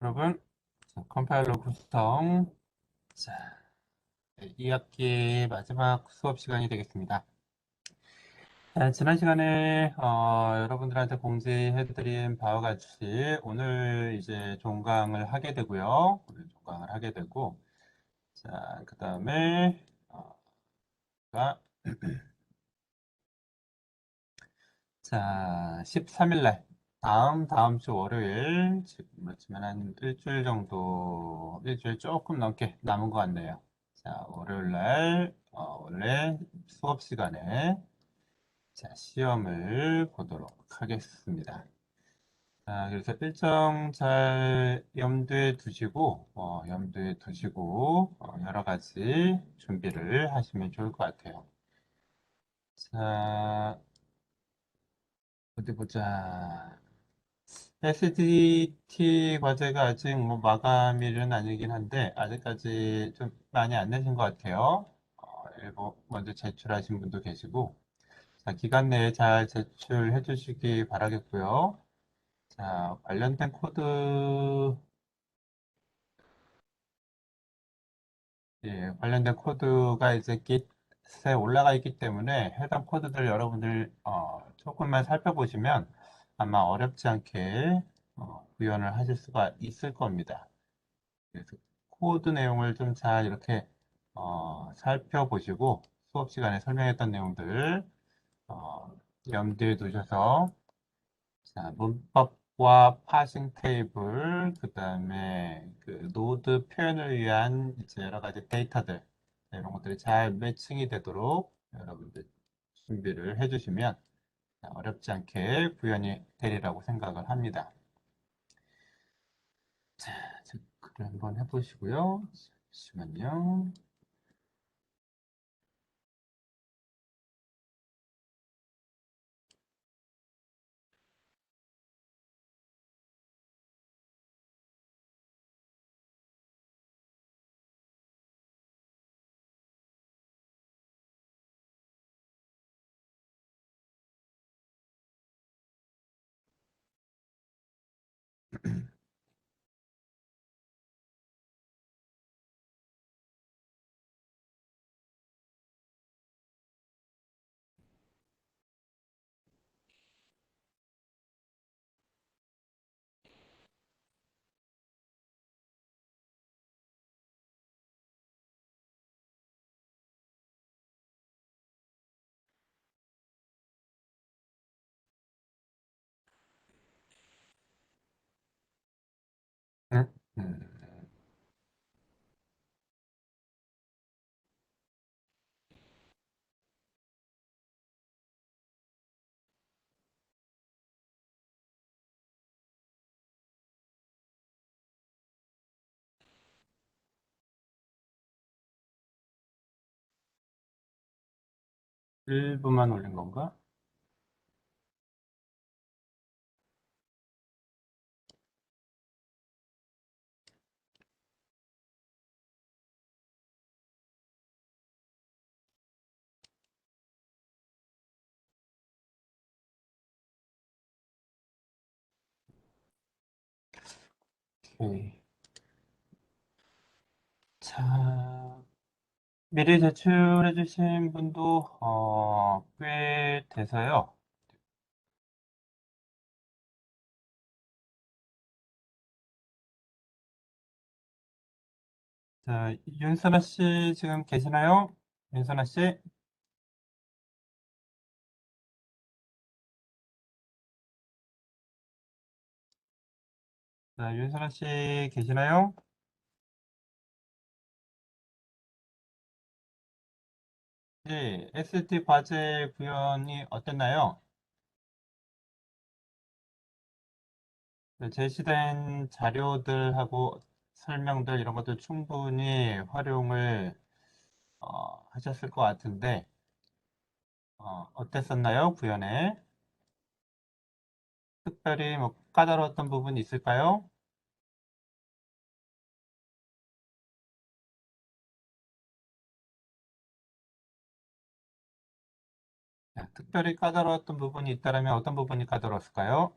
여러분, 자, 컴파일러 구성. 자, 2학기 마지막 수업 시간이 되겠습니다. 자, 지난 시간에 여러분들한테 공지해드린 바와 같이 오늘 이제 종강을 하게 되고요. 오늘 종강을 하게 되고, 자, 그 다음에 자, 13일 날, 다음 주 월요일, 지금 그렇지만 한 일주일 정도, 일주일 조금 넘게 남은 것 같네요. 자, 월요일 날, 원래 수업 시간에, 자, 시험을 보도록 하겠습니다. 자, 그래서 일정 잘 염두에 두시고, 여러 가지 준비를 하시면 좋을 것 같아요. 자, 어디 보자. SDT 과제가 아직 뭐 마감일은 아니긴 한데, 아직까지 좀 많이 안 내신 것 같아요. 일부 먼저 제출하신 분도 계시고, 자, 기간 내에 잘 제출해 주시기 바라겠고요. 자, 관련된 관련된 코드가 이제 Git에 올라가 있기 때문에 해당 코드들 여러분들, 조금만 살펴보시면 아마 어렵지 않게, 구현을 하실 수가 있을 겁니다. 그래서 코드 내용을 좀 잘 이렇게 살펴보시고 수업 시간에 설명했던 내용들 어, 염두에 두셔서 자, 문법과 파싱 테이블 그다음에 그 노드 표현을 위한 이제 여러 가지 데이터들 이런 것들이 잘 매칭이 되도록 여러분들 준비를 해주시면 어렵지 않게 구현이 되리라고 생각을 합니다. 자, 체크를 한번 해보시고요. 잠시만요. 1부만 올린 건가? 오케이. 자, 미리 제출해주신 분도 꽤 돼서요. 자, 윤선아 씨 지금 계시나요? 윤선아 씨? 자, 윤선아 씨 계시나요? 네, ST 과제 구현이 어땠나요? 네, 제시된 자료들하고 설명들 이런 것들 충분히 활용을 하셨을 것 같은데 어땠었나요? 구현에 특별히 뭐 까다로웠던 부분이 있을까요? 자, 특별히 까다로웠던 부분이 있다면 어떤 부분이 까다로웠을까요?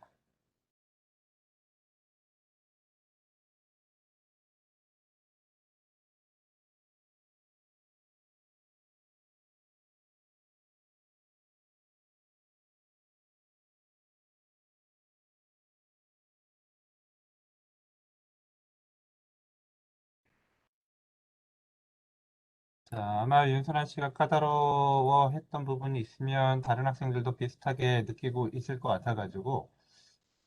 자, 아마 윤선아 씨가 까다로워했던 부분이 있으면 다른 학생들도 비슷하게 느끼고 있을 것 같아가지고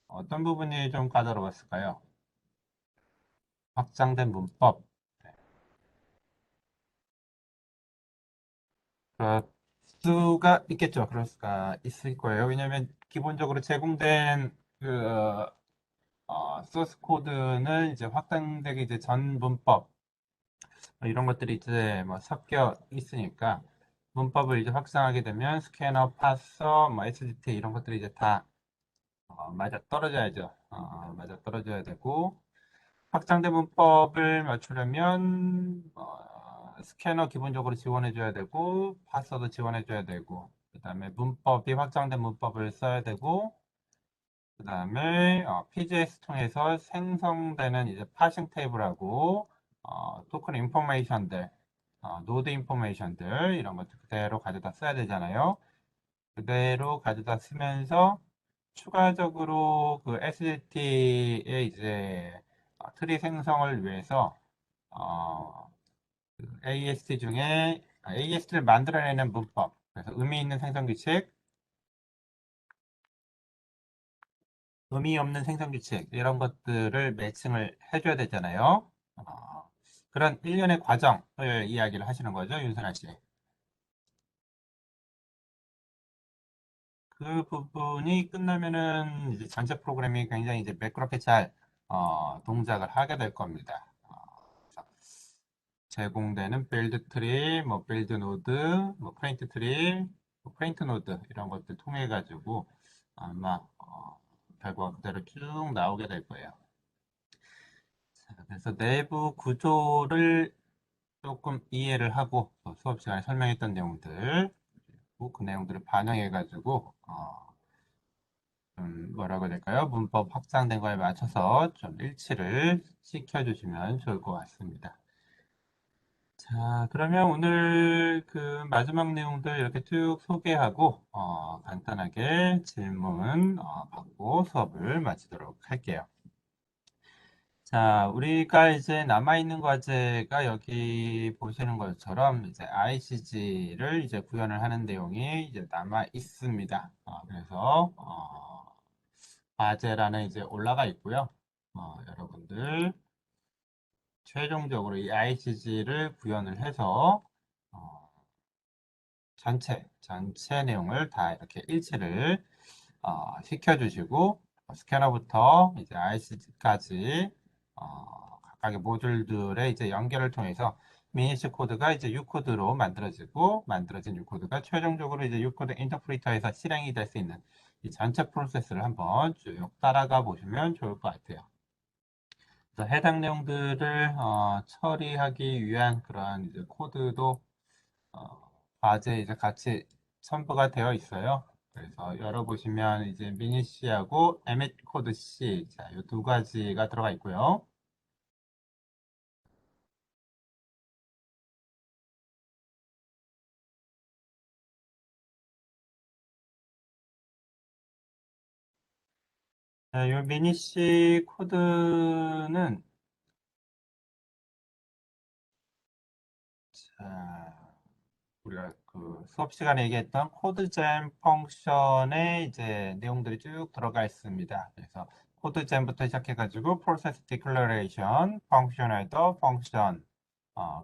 어떤 부분이 좀 까다로웠을까요? 확장된 문법. 그럴 수가 있겠죠. 그럴 수가 있을 거예요. 왜냐하면 기본적으로 제공된 소스 코드는 이제 확장되기 이제 전 문법 이런 것들이 이제 뭐 섞여 있으니까 문법을 이제 확장하게 되면 스캐너, 파서, 뭐 SDT 이런 것들이 이제 다 맞아 떨어져야죠. 맞아 떨어져야 되고 확장된 문법을 맞추려면 스캐너 기본적으로 지원해줘야 되고 파서도 지원해줘야 되고 그다음에 문법이 확장된 문법을 써야 되고 그다음에 PGX 통해서 생성되는 이제 파싱 테이블하고 토큰 인포메이션들, 노드 인포메이션들 이런 것들 그대로 가져다 써야 되잖아요. 그대로 가져다 쓰면서 추가적으로 그 SDT의 이제 트리 생성을 위해서 AST 중에 AST를 만들어내는 문법, 그래서 의미 있는 생성 규칙, 의미 없는 생성 규칙 이런 것들을 매칭을 해줘야 되잖아요. 그런 일련의 과정을 이야기를 하시는 거죠, 윤선아 씨. 그 부분이 끝나면은 이제 전체 프로그램이 굉장히 이제 매끄럽게 잘 동작을 하게 될 겁니다. 그래서 제공되는 빌드 트리, 뭐 빌드 노드, 뭐 프린트 트리, 뭐 프린트 노드 이런 것들 통해 가지고 아마 결과 그대로 쭉 나오게 될 거예요. 자, 그래서 내부 구조를 조금 이해를 하고 수업 시간에 설명했던 내용들 그 내용들을 반영해 가지고 뭐라고 해야 될까요? 문법 확장된 거에 맞춰서 좀 일치를 시켜주시면 좋을 것 같습니다. 자, 그러면 오늘 그 마지막 내용들 이렇게 쭉 소개하고 간단하게 질문 받고 수업을 마치도록 할게요. 자, 우리가 이제 남아있는 과제가 여기 보시는 것처럼 이제 ICG를 이제 구현을 하는 내용이 이제 남아 있습니다. 그래서 과제란에 이제 올라가 있고요. 여러분들 최종적으로 이 ICG를 구현을 해서 어, 전체 내용을 다 이렇게 일치를 시켜주시고 스캐너부터 이제 IC까지 각각의 모듈들의 이제 연결을 통해서 미니시 코드가 이제 U코드로 만들어지고 만들어진 U코드가 최종적으로 이제 U코드 인터프리터에서 실행이 될 수 있는 이 전체 프로세스를 한번 쭉 따라가 보시면 좋을 것 같아요. 그래서 해당 내용들을 처리하기 위한 그러한 이제 코드도 과제에 이제 같이 첨부가 되어 있어요. 그래서 열어보시면 이제 미니 C하고 에밋 코드 C, 자, 이 두 가지가 들어가 있고요. 자, 이 미니 C 코드는 자, 우리가 그 수업 시간에 얘기했던 코드잼 펑션의 이제 내용들이 쭉 들어가 있습니다. 그래서 코드잼부터 시작해가지고 프로세스 디클러레이션, 펑션 헤더, 펑션,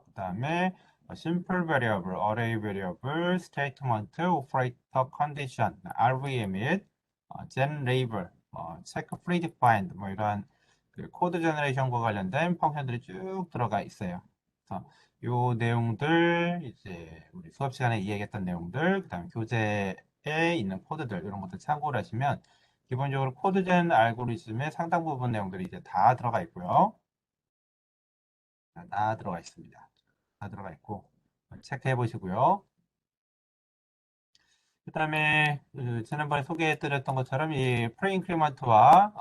그다음에 심플 베리어블, 어레이 베리어블, 스테이트먼트, 오퍼레이터 컨디션, RVM 및 젠 레이블, 체크 프리디파인드 뭐 이러한 그 코드 제너레이션과 관련된 펑션들이 쭉 들어가 있어요. 그래서 요 내용들 이제 우리 수업 시간에 이야기했던 내용들 그다음에 교재에 있는 코드들 이런 것들 참고를 하시면 기본적으로 코드젠 알고리즘의 상당 부분 내용들이 이제 다 들어가 있고요. 다 들어가 있습니다. 다 들어가 있고 체크해 보시고요. 그다음에 그 지난번에 소개해드렸던 것처럼 이 프리 인크리먼트와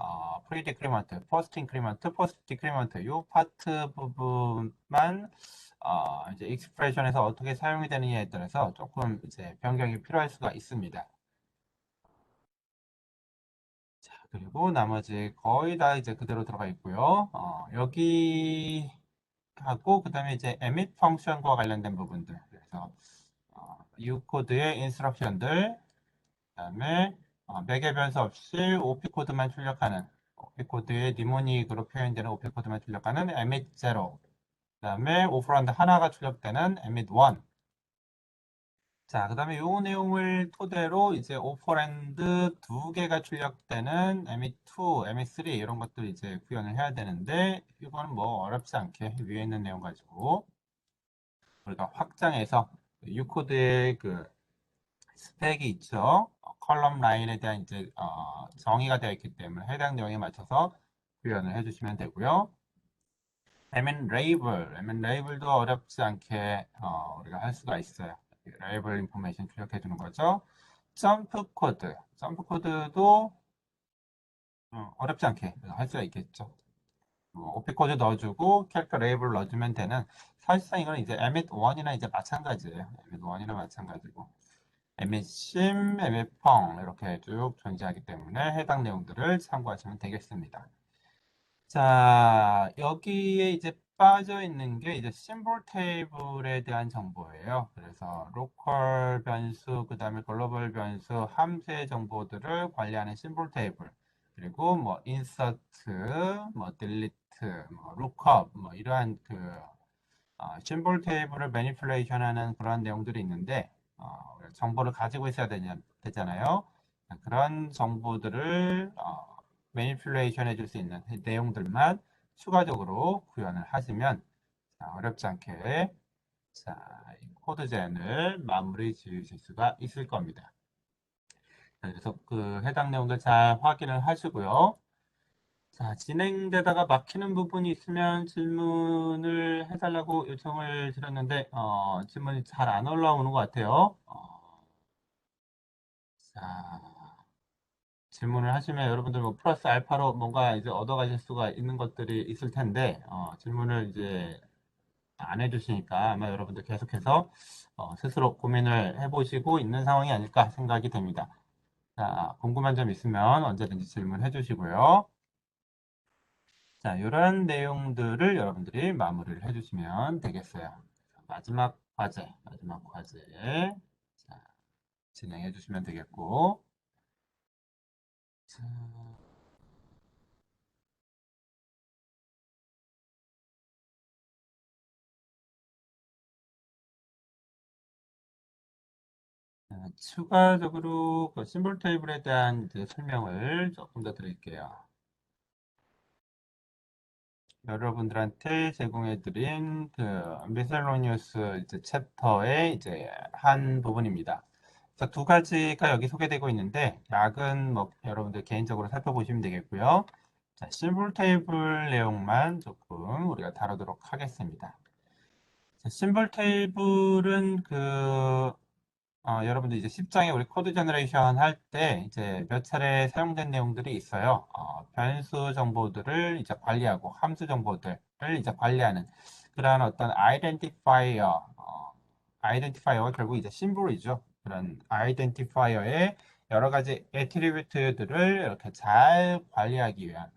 프리 디크리먼트, 포스트 인크리먼트, 포스트 디크리먼트 이 파트 부분만 이제 익스프레션에서 어떻게 사용이 되느냐에 따라서 조금 이제 변경이 필요할 수가 있습니다. 자, 그리고 나머지 거의 다 이제 그대로 들어가 있고요. 여기까지 하고 그다음에 이제 emit 펑션과 관련된 부분들. 그래서 U코드의 인스트럭션들, 그다음에 매개 변수 없이 OP 코드만 출력하는 OP 코드의 니모닉으로 표현되는 OP 코드만 출력하는 emit 0. 그다음에 오퍼런드 하나가 출력되는 emit 1. 자, 그다음에 요 내용을 토대로 이제 오퍼랜드 두 개가 출력되는 emit 2, emit 3 이런 것들 이제 구현을 해야 되는데 이거는 뭐 어렵지 않게 위에 있는 내용 가지고 우리가 확장해서 U코드의 그 스펙이 있죠. 컬럼 라인에 대한 이제 정의가 되어 있기 때문에 해당 내용에 맞춰서 구현을 해주시면 되고요. M&Label도 어렵지 않게 우리가 할 수가 있어요. 레이블 인포메이션 출력해 주는 거죠. 점프 코드도 어렵지 않게 할 수가 있겠죠. 오피 코드 넣어주고 캐릭터 레이블 넣어주면 되는, 사실상 이거는 이제 emit 1이나 이제 마찬가지예요. emit 1이나 마찬가지고 emit sim, emit 펑 이렇게 쭉 존재하기 때문에 해당 내용들을 참고하시면 되겠습니다. 자, 여기에 이제 빠져 있는 게 이제 심볼 테이블에 대한 정보예요. 그래서 로컬 변수, 그 다음에 글로벌 변수, 함수의 정보들을 관리하는 심볼 테이블. 그리고 뭐 인서트, 뭐 딜리트, 뭐 룩업, 뭐 이러한 그 심볼 테이블을 매니플레이션 하는 그런 내용들이 있는데 정보를 가지고 있어야 되잖아요. 그런 정보들을 매니플레이션 해줄 수 있는 내용들만 추가적으로 구현을 하시면 어렵지 않게 코드젠을 마무리 지으실 수가 있을 겁니다. 그래서 그 해당 내용들 잘 확인을 하시고요. 자, 진행되다가 막히는 부분이 있으면 질문을 해달라고 요청을 드렸는데, 질문이 잘 안 올라오는 것 같아요. 자, 질문을 하시면 여러분들 뭐 플러스 알파로 뭔가 이제 얻어가실 수가 있는 것들이 있을 텐데, 질문을 이제 안 해주시니까 아마 여러분들 계속해서 스스로 고민을 해보시고 있는 상황이 아닐까 생각이 됩니다. 자, 궁금한 점 있으면 언제든지 질문해 주시고요. 자, 이런 내용들을 여러분들이 마무리를 해주시면 되겠어요. 마지막 과제. 자, 진행해 주시면 되겠고. 자, 추가적으로 그 심볼 테이블에 대한 이제 설명을 조금 더 드릴게요. 여러분들한테 제공해드린 그 미셀로니우스 이제 챕터의 이제 한 부분입니다. 그래서 두 가지가 여기 소개되고 있는데 약은 뭐 여러분들 개인적으로 살펴보시면 되겠고요. 자, 심볼 테이블 내용만 조금 우리가 다루도록 하겠습니다. 자, 심볼 테이블은 여러분들 이제 10장에 우리 코드 제너레이션 할 때 이제 몇 차례 사용된 내용들이 있어요. 변수 정보들을 이제 관리하고 함수 정보들을 이제 관리하는 그런 어떤 아이덴티파이어가 결국 이제 심볼이죠. 그런 아이덴티파이어의 여러 가지 애트리뷰트들을 이렇게 잘 관리하기 위한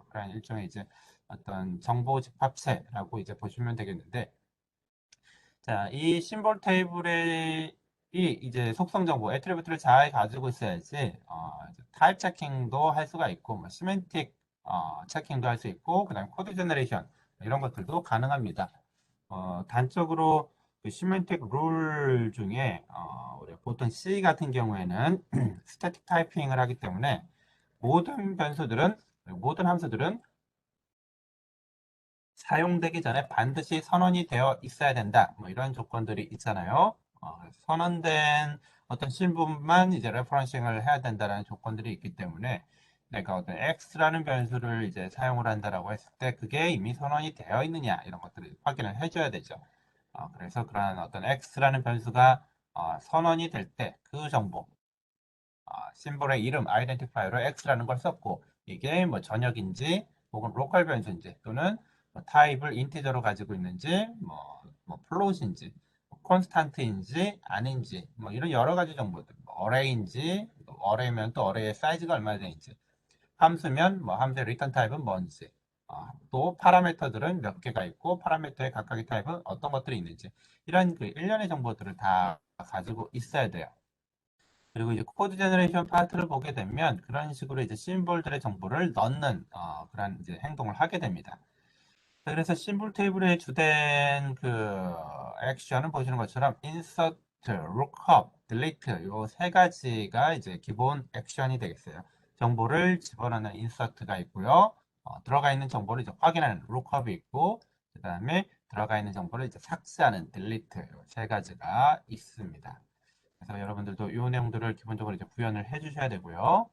그런 일종의 이제 어떤 정보 집합체라고 이제 보시면 되겠는데, 자, 이 심볼 테이블의 이제 속성 정보, 애트리뷰트를 잘 가지고 있어야지 타입 체킹도 할 수가 있고, 뭐 시멘틱 체킹도 할 수 있고, 그다음에 코드 제너레이션 이런 것들도 가능합니다. 단적으로 그 시멘틱 룰 중에 우리 보통 C 같은 경우에는 스태틱 타이핑을 하기 때문에 모든 변수들은 모든 함수들은 사용되기 전에 반드시 선언이 되어 있어야 된다. 뭐 이런 조건들이 있잖아요. 선언된 어떤 신분만 이제 레퍼런싱을 해야 된다는 조건들이 있기 때문에 내가 어떤 x라는 변수를 이제 사용을 한다라고 했을 때 그게 이미 선언이 되어 있느냐 이런 것들을 확인을 해줘야 되죠. 그래서 그러한 어떤 x라는 변수가 선언이 될 때 그 정보, 심볼의 이름, 아이덴티파이어로 x라는 걸 썼고 이게 뭐 전역인지 혹은 로컬 변수인지 또는 뭐 타입을 인티저로 가지고 있는지 뭐 플롯인지 콘스탄트인지 아닌지 뭐 이런 여러 가지 정보들, 뭐 어레이인지 어레이면 또 어레이의 사이즈가 얼마나 되는지, 함수면 뭐 함수의 리턴 타입은 뭔지 또 파라미터들은 몇 개가 있고 파라미터의 각각의 타입은 어떤 것들이 있는지 이런 그 일련의 정보들을 다 가지고 있어야 돼요. 그리고 이제 코드 제너레이션 파트를 보게 되면 그런 식으로 이제 심볼들의 정보를 넣는 그런 이제 행동을 하게 됩니다. 그래서 심볼 테이블의 주된 그 액션은 보시는 것처럼 insert, lookup, delete 이 세 가지가 이제 기본 액션이 되겠어요. 정보를 집어넣는 insert가 있고요. 들어가 있는 정보를 이제 확인하는 lookup이 있고, 그 다음에 들어가 있는 정보를 이제 삭제하는 delete 이세 가지가 있습니다. 그래서 여러분들도 이 내용들을 기본적으로 이제 구현을 해 주셔야 되고요.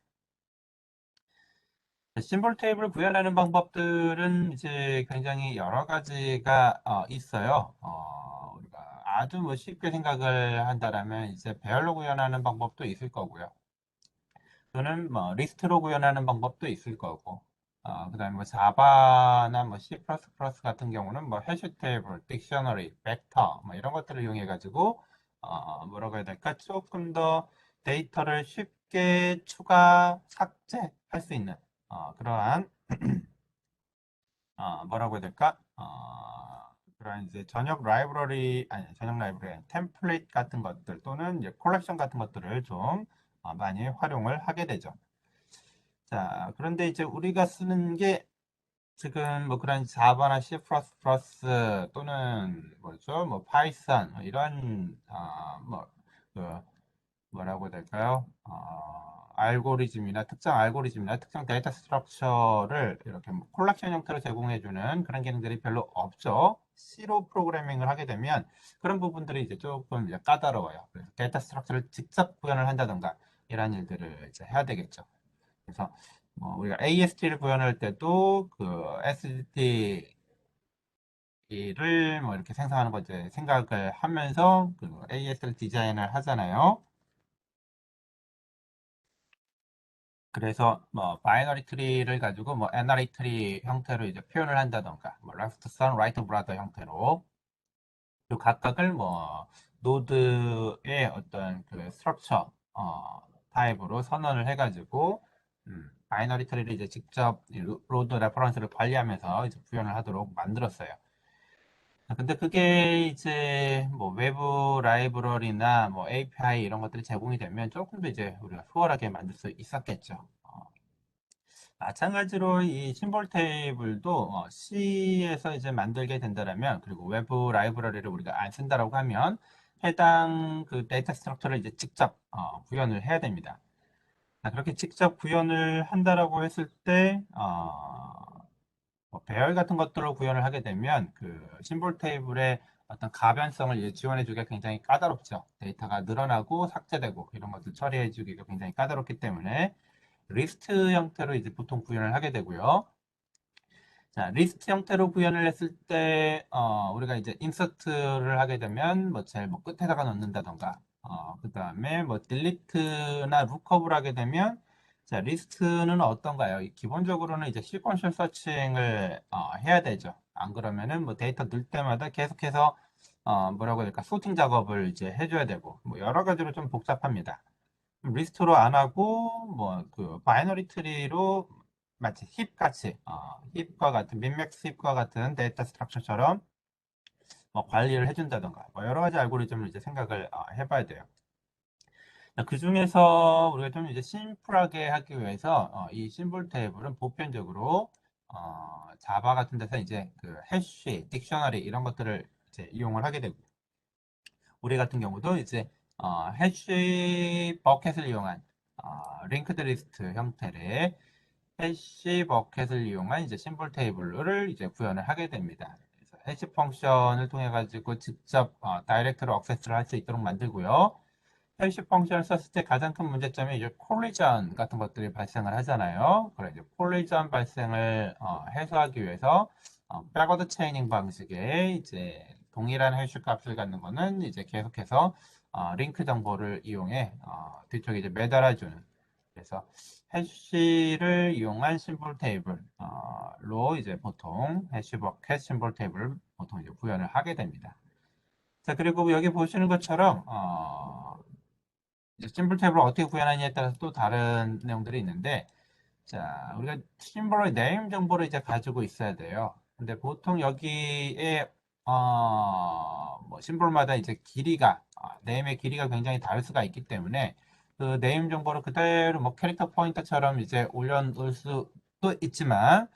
심볼 테이블 구현하는 방법들은 이제 굉장히 여러 가지가 있어요. 우리가 아주 뭐 쉽게 생각을 한다라면 이제 배열로 구현하는 방법도 있을 거고요. 또는 뭐 리스트로 구현하는 방법도 있을 거고. 그다음에 뭐 자바나 뭐 C++ 같은 경우는 뭐 해시 테이블, 딕셔너리, 벡터 뭐 이런 것들을 이용해 가지고 뭐라고 해야 될까? 조금 더 데이터를 쉽게 추가, 삭제할 수 있는 그러한 뭐라고 해야 될까? 그런 이제 전역 라이브러리, 템플릿 같은 것들 또는 이제 콜렉션 같은 것들을 좀 많이 활용을 하게 되죠. 자, 그런데 이제 우리가 쓰는 게 지금 뭐 그런 자바나 C++ 또는 뭐죠? 뭐 파이썬 이런 그 뭐라고 해야 될까요? 알고리즘이나 특정 알고리즘이나 특정 데이터 스트럭처를 이렇게 뭐 콜렉션 형태로 제공해주는 그런 기능들이 별로 없죠. C로 프로그래밍을 하게 되면 그런 부분들이 이제 조금 이제 까다로워요. 그래서 데이터 스트럭처를 직접 구현을 한다던가 이런 일들을 이제 해야 되겠죠. 그래서 뭐 우리가 AST를 구현할 때도 그 SDT를 뭐 이렇게 생성하는 거 이제 생각을 하면서 그 AS를 디자인을 하잖아요. 그래서 뭐 바이너리 트리를 가지고 뭐 애너리 트리 형태로 이제 표현을 한다던가 뭐 레프트 선, 라이트 브라더 형태로 그 각각을 뭐 노드의 어떤 그 스트럭처 타입으로 선언을 해가지고 바이너리 트리를 이제 직접 로드 레퍼런스를 관리하면서 이제 구현을 하도록 만들었어요. 근데 그게 이제 뭐 외부 라이브러리나 뭐 API 이런 것들이 제공이 되면 조금 더 이제 우리가 수월하게 만들 수 있었겠죠. 마찬가지로 이 심볼 테이블도 C에서 이제 만들게 된다라면 그리고 외부 라이브러리를 우리가 안 쓴다라고 하면 해당 그 데이터 스트럭처를 이제 직접 구현을 해야 됩니다. 자, 그렇게 직접 구현을 한다라고 했을 때 뭐 배열 같은 것들로 구현을 하게 되면 그 심볼 테이블의 어떤 가변성을 이제 지원해 주기가 굉장히 까다롭죠. 데이터가 늘어나고 삭제되고 이런 것들 처리해 주기가 굉장히 까다롭기 때문에 리스트 형태로 이제 보통 구현을 하게 되고요. 자, 리스트 형태로 구현을 했을 때, 우리가 이제 인서트를 하게 되면, 뭐, 제일 뭐 끝에다가 넣는다던가, 그 다음에 뭐, 딜리트나 룩업을 하게 되면, 자, 리스트는 어떤가요? 기본적으로는 이제 시퀀셜 서칭을 해야 되죠. 안 그러면은 뭐 데이터 넣을 때마다 계속해서, 뭐라고 해야 될까, 소팅 작업을 이제 해줘야 되고, 뭐, 여러 가지로 좀 복잡합니다. 리스트로 안 하고 뭐 그 바이너리 트리로 마치 힙 같이 힙과 같은 민맥스 힙과 같은 데이터 스트럭처처럼 뭐 관리를 해준다던가 뭐 여러 가지 알고리즘을 이제 생각을 해봐야 돼요. 그 중에서 우리가 좀 이제 심플하게 하기 위해서 이 심볼 테이블은 보편적으로 자바 같은 데서 이제 그 해시, 딕셔너리 이런 것들을 이제 이용을 하게 되고 우리 같은 경우도 이제 해시 버켓을 이용한 링크드 리스트 형태의 해시 버켓을 이용한 이제 심볼 테이블을 이제 구현을 하게 됩니다. 그래서 해시 펑션을 통해 가지고 직접 다이렉트로 액세스를 할 수 있도록 만들고요. 해시 펑션을 썼을 때 가장 큰 문제점이 이제 콜리전 같은 것들이 발생을 하잖아요. 그래 이제 콜리전 발생을 해소하기 위해서 백워드 체이닝 방식의 이제 동일한 해시 값을 갖는 거는 이제 계속해서 링크 정보를 이용해 뒤쪽에 이제 매달아주는 그래서 해시를 이용한 심볼 테이블로 이제 보통 해시 버켓 심볼 테이블을 보통 이제 구현을 하게 됩니다. 자, 그리고 여기 보시는 것처럼 이제 심플 탭을 어떻게 구현하느냐에 따라서 또 다른 내용들이 있는데 자, 우리가 심볼의 네임 정보를 이제 가지고 있어야 돼요. 근데 보통 여기에 뭐 심볼마다 이제 길이가 네임의 길이가 굉장히 다를 수가 있기 때문에 그 네임 정보를 그대로 뭐 캐릭터 포인터처럼 이제 올려놓을 수도 있지만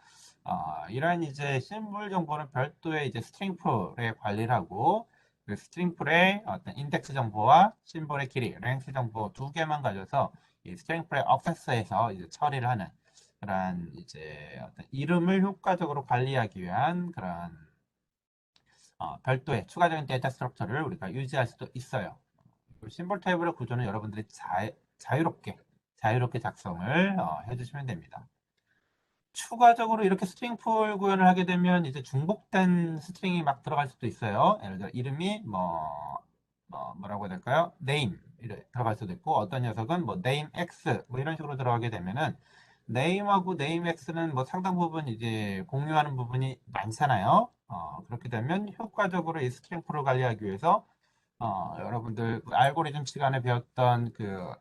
이러한 이제 심볼 정보는 별도의 이제 스트링 풀에 관리를 하고 그 스트링 풀의 어떤 인덱스 정보와 심볼의 길이, 랭스 정보 두 개만 가져서 이 스트링 풀의 액세스에서 이제 처리를 하는 그런 이제 어떤 이름을 효과적으로 관리하기 위한 그런 별도의 추가적인 데이터 스트럭처를 우리가 유지할 수도 있어요. 심볼 테이블의 구조는 여러분들이 자유롭게 작성을 해주시면 됩니다. 추가적으로 이렇게 스트링 풀 구현을 하게 되면 이제 중복된 스트링이 막 들어갈 수도 있어요. 예를 들어 이름이 뭐라고 해야 될까요? name 이렇게 들어갈 수도 있고 어떤 녀석은 뭐 name x 뭐 이런 식으로 들어가게 되면은 name하고 name x는 뭐 상당 부분 이제 공유하는 부분이 많잖아요. 그렇게 되면 효과적으로 이 스트링 풀을 관리하기 위해서 여러분들 그 알고리즘 시간에 배웠던 그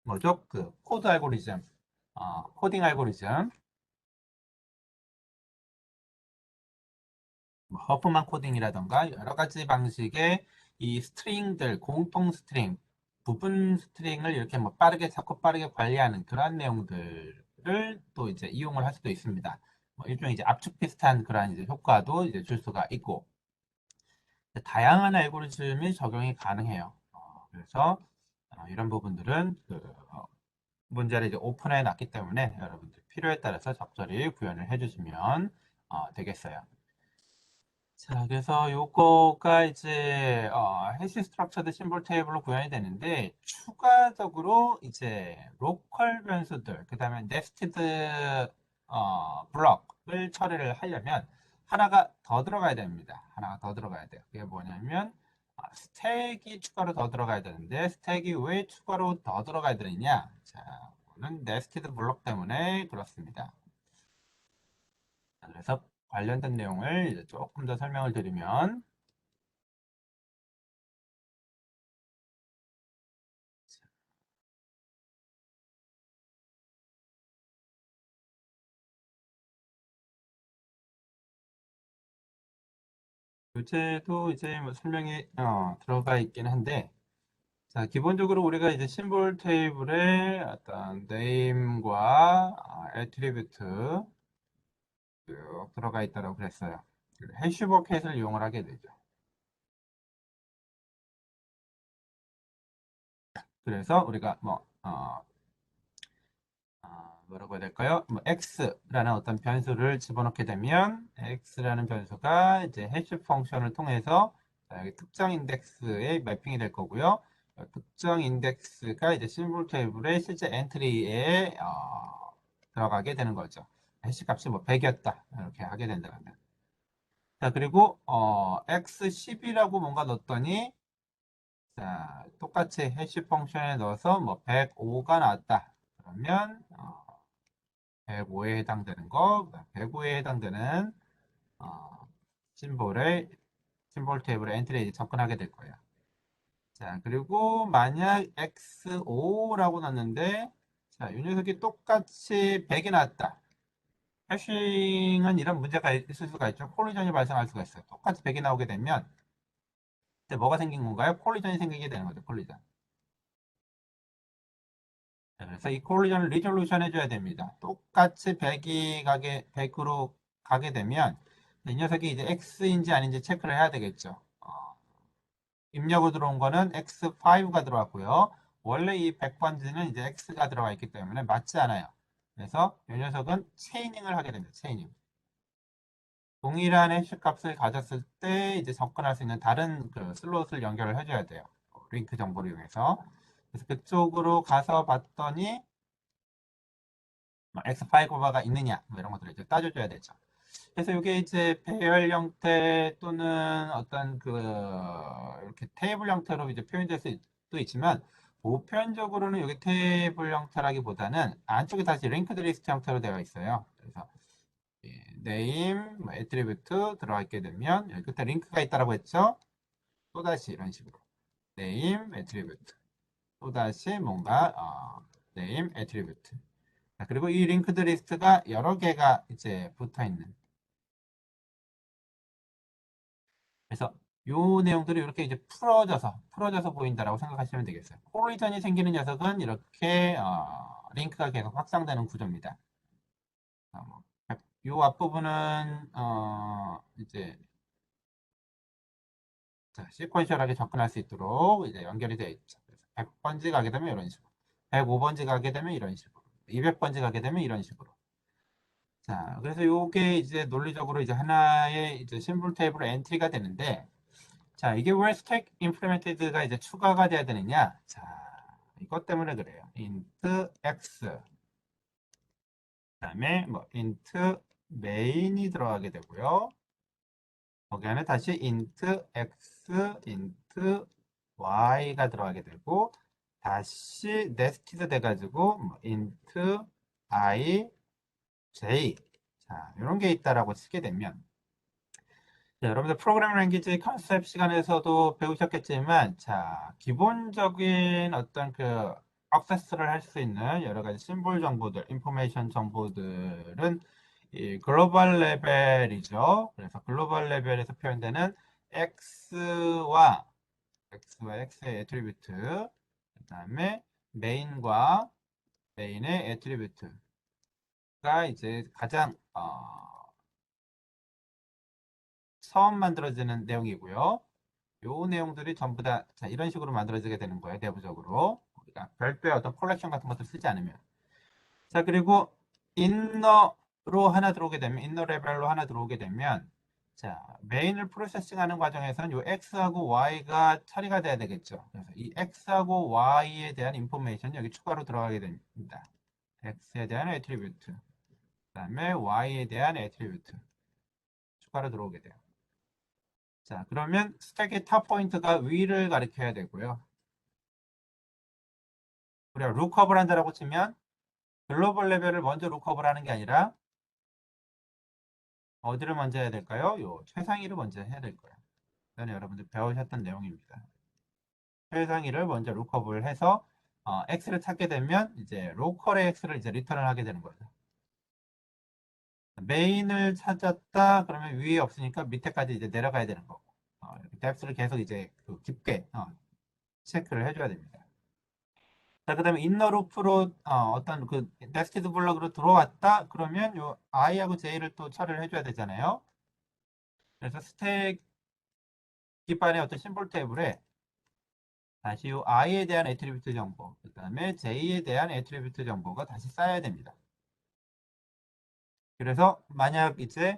뭐죠? 그 코드 알고리즘, 코딩 알고리즘 뭐 허프만 코딩이라던가 여러 가지 방식의 이 스트링들, 공통 스트링, 부분 스트링을 이렇게 뭐 빠르게 자꾸 빠르게 관리하는 그러한 내용들을 또 이제 이용을 할 수도 있습니다. 뭐 일종의 이제 압축 비슷한 그러한 이제 효과도 이제 줄 수가 있고 다양한 알고리즘이 적용이 가능해요. 그래서 이런 부분들은 그 문제를 이제 오픈해 놨기 때문에 여러분들 필요에 따라서 적절히 구현을 해주시면 되겠어요. 자, 그래서 요거가 이제 해시 스트럭처드 심볼 테이블로 구현이 되는데 추가적으로 이제 로컬 변수들, 그다음에 네스티드 블럭을 처리를 하려면 하나가 더 들어가야 됩니다. 하나가 더 들어가야 돼요. 그게 뭐냐면 스택이 추가로 더 들어가야 되는데 스택이 왜 추가로 더 들어가야 되느냐? 자, 이거는 네스티드 블럭 때문에 그렇습니다. 그래서 관련된 내용을 이제 조금 더 설명을 드리면 교재도 이제 뭐 설명이 들어가 있긴 한데, 자, 기본적으로 우리가 이제 심볼 테이블에 어떤 name과 attribute 쭉 들어가 있다고 그랬어요. 해시 버켓을 이용을 하게 되죠. 그래서 우리가 뭐라고 해야 될까요? 뭐 x라는 어떤 변수를 집어넣게 되면 x라는 변수가 이제 해시 펑션을 통해서 자, 여기 특정 인덱스에 매핑이 될 거고요. 특정 인덱스가 이제 심볼 테이블의 실제 엔트리에 들어가게 되는 거죠. 해시 값이 뭐 100이었다 이렇게 하게 된다면. 자, 그리고 x10이라고 뭔가 넣었더니 자, 똑같이 해시 펑션에 넣어서 뭐 105가 나왔다. 그러면 105에 해당되는 거, 105에 해당되는 어, 심볼의 심볼 테이블에 엔트리에 접근하게 될 거예요. 자, 그리고 만약 X5라고 났는데, 자, 이 녀석이 똑같이 100이 나왔다. 해싱은 이런 문제가 있을 수가 있죠. 콜리전이 발생할 수가 있어요. 똑같이 100이 나오게 되면, 이제 뭐가 생긴 건가요? 콜리전이 생기게 되는 거죠. 콜리전. 자, 그래서 이 콜리전을 리졸루션 해줘야 됩니다. 똑같이 100으로 가게 되면, 이 녀석이 이제 X인지 아닌지 체크를 해야 되겠죠. 입력으로 들어온 거는 X5가 들어왔고요. 원래 이 100번지는 이제 X가 들어가 있기 때문에 맞지 않아요. 그래서 이 녀석은 체이닝을 하게 됩니다. 체이닝. 동일한 해시 값을 가졌을 때 이제 접근할 수 있는 다른 그 슬롯을 연결을 해줘야 돼요. 링크 정보를 이용해서. 그래서 그쪽으로 가서 봤더니 X5가 있느냐 뭐 이런 것들을 이제 따져줘야 되죠. 그래서 이게 이제 배열 형태 또는 어떤 그 이렇게 테이블 형태로 이제 표현될 수도 있지만 보편적으로는 여기 테이블 형태라기보다는 안쪽에 다시 링크드 리스트 형태로 되어 있어요. 그래서 name, 뭐 attribute 들어가 있게 되면 여기 끝에 링크가 있다라고 했죠. 또다시 이런 식으로 name, attribute 또다시 뭔가 name, attribute 자, 그리고 이 링크드 리스트가 여러 개가 이제 붙어 있는. 그래서 요 내용들이 이렇게 이제 풀어져서 보인다라고 생각하시면 되겠어요. 콜리전이 생기는 녀석은 이렇게 링크가 계속 확장되는 구조입니다. 뭐, 요 앞부분은 이제 자, 시퀀셜하게 접근할 수 있도록 이제 연결이 되어 있죠. 그래서 100번지 가게 되면 이런 식으로, 105번지 가게 되면 이런 식으로, 200번지 가게 되면 이런 식으로. 자, 그래서 요게 이제 논리적으로 이제 하나의 이제 심볼 테이블 엔트리가 되는데, 자, 이게 왜 스택 임플리멘티드가 이제 추가가 돼야 되느냐? 자, 이것 때문에 그래요. int x, 그다음에 뭐 int main이 들어가게 되고요. 거기 안에 다시 int x, int y가 들어가게 되고, 다시 네스티드 돼가지고 뭐 int I, j. 자, 이런 게 있다라고 치게 되면, 자, 여러분들 프로그래밍 랭귀지 컨셉 시간에서도 배우셨겠지만, 자, 기본적인 어떤 그 액세스를 할 수 있는 여러 가지 심볼 정보들, 인포메이션 정보들은 이 글로벌 레벨이죠. 그래서 글로벌 레벨에서 표현되는 x와 x의 애트리뷰트, 그다음에 메인과 메인의 애트리뷰트가 이제 가장 처음 만들어지는 내용이고요. 요 내용들이 전부 다 자, 이런 식으로 만들어지게 되는 거예요. 내부적으로. 우리가 별도의 어떤 컬렉션 같은 것을 쓰지 않으면. 자, 그리고 인너로 하나 들어오게 되면, 인너 레벨로 하나 들어오게 되면, 자, 메인을 프로세싱하는 과정에서는 요 X하고 Y가 처리가 돼야 되겠죠. 그래서 이 X하고 Y에 대한 인포메이션 여기 추가로 들어가게 됩니다. X에 대한 애트리뷰트, 그 다음에 Y에 대한 애트리뷰트 추가로 들어오게 돼요. 자, 그러면 스택의 탑 포인트가 위를 가리켜야 되고요. 우리가 룩업을 한다라고 치면 글로벌 레벨을 먼저 룩업을 하는 게 아니라 어디를 먼저 해야 될까요? 요 최상위를 먼저 해야 될 거예요. 전에 여러분들 배우셨던 내용입니다. 최상위를 먼저 룩업을 해서 x를 찾게 되면 이제 로컬의 x를 이제 리턴을 하게 되는 거죠. 메인을 찾았다 그러면 위에 없으니까 밑에까지 이제 내려가야 되는 거고 뎁스를 계속 이제 그 깊게 체크를 해줘야 됩니다. 자, 그 다음에 인너 루프로 어떤 그 네스티드 블럭으로 들어왔다 그러면 요 i하고 j를 또 처리를 해줘야 되잖아요. 그래서 스택 기반의 어떤 심볼 테이블에 다시 요 i에 대한 애트리뷰트 정보, 그 다음에 j에 대한 애트리뷰트 정보가 다시 쌓여야 됩니다. 그래서 만약 이제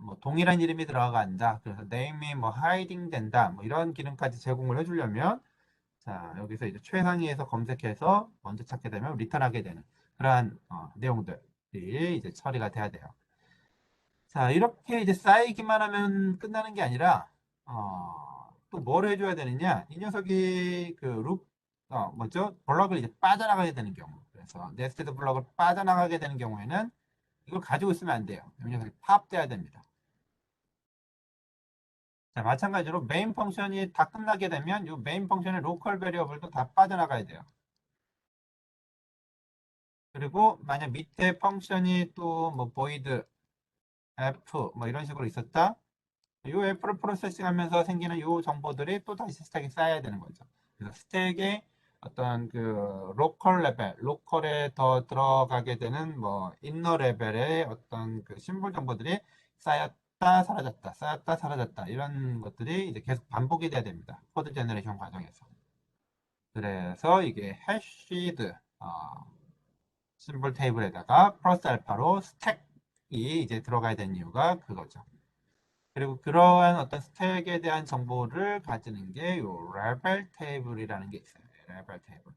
뭐 동일한 이름이 들어간다. 그래서 name이 뭐 hiding 된다. 뭐 이런 기능까지 제공을 해주려면 자, 여기서 이제 최상위에서 검색해서 먼저 찾게 되면 리턴하게 되는 그러한 내용들이 이제 처리가 돼야 돼요. 자, 이렇게 이제 쌓이기만 하면 끝나는 게 아니라 또 뭘 해줘야 되느냐? 이 녀석이 그 뭐죠? 블럭을 이제 빠져나가게 되는 경우. 그래서 네스티드 블럭을 빠져나가게 되는 경우에는 이걸 가지고 있으면 안 돼요. 이 녀석이 팝돼야 됩니다. 자, 마찬가지로 메인 펑션이 다 끝나게 되면 이 메인 펑션의 로컬 베리어블도 다 빠져나가야 돼요. 그리고 만약 밑에 펑션이 또 뭐 void f 뭐 이런 식으로 있었다. 이 f를 프로세싱 하면서 생기는 이 정보들이 또 다시 스택에 쌓여야 되는 거죠. 그래서 스택에 어떤 그 로컬 레벨, 로컬에 더 들어가게 되는 뭐 인너 레벨의 어떤 그 심볼 정보들이 쌓였다 사라졌다, 쌓였다 사라졌다 이런 것들이 이제 계속 반복이 돼야 됩니다. 코드 제너레이션 과정에서. 그래서 이게 해시드 심볼 테이블에다가 플러스 알파로 스택이 이제 들어가야 되는 이유가 그거죠. 그리고 그러한 어떤 스택에 대한 정보를 가지는 게 요 레벨 테이블이라는 게 있어요. 레벨 테이블.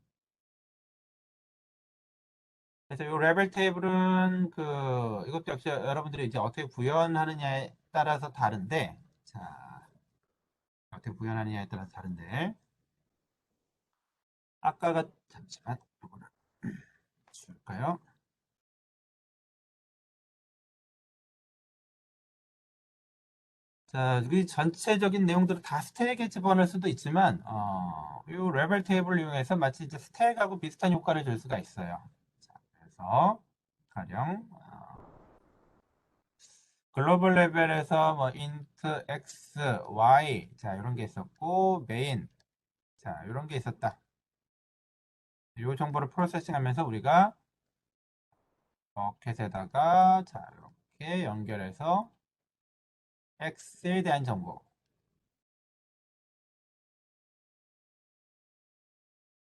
그래서 요 레벨 테이블은 그 이것도 역시 여러분들이 이제 어떻게 구현하느냐에 따라서 다른데 자, 어떻게 구현하느냐에 따라서 다른데 아까가 잠시만 이거를 줄까요? 자, 이 전체적인 내용들을 다 스택에 집어넣을 수도 있지만, 이 레벨 테이블을 이용해서 마치 이제 스택하고 비슷한 효과를 줄 수가 있어요. 자, 그래서 가령 글로벌 레벨에서 뭐 int x, y 자 이런 게 있었고 메인 자 이런 게 있었다. 이 정보를 프로세싱하면서 우리가 버켓에다가 자 이렇게 연결해서 x에 대한 정보,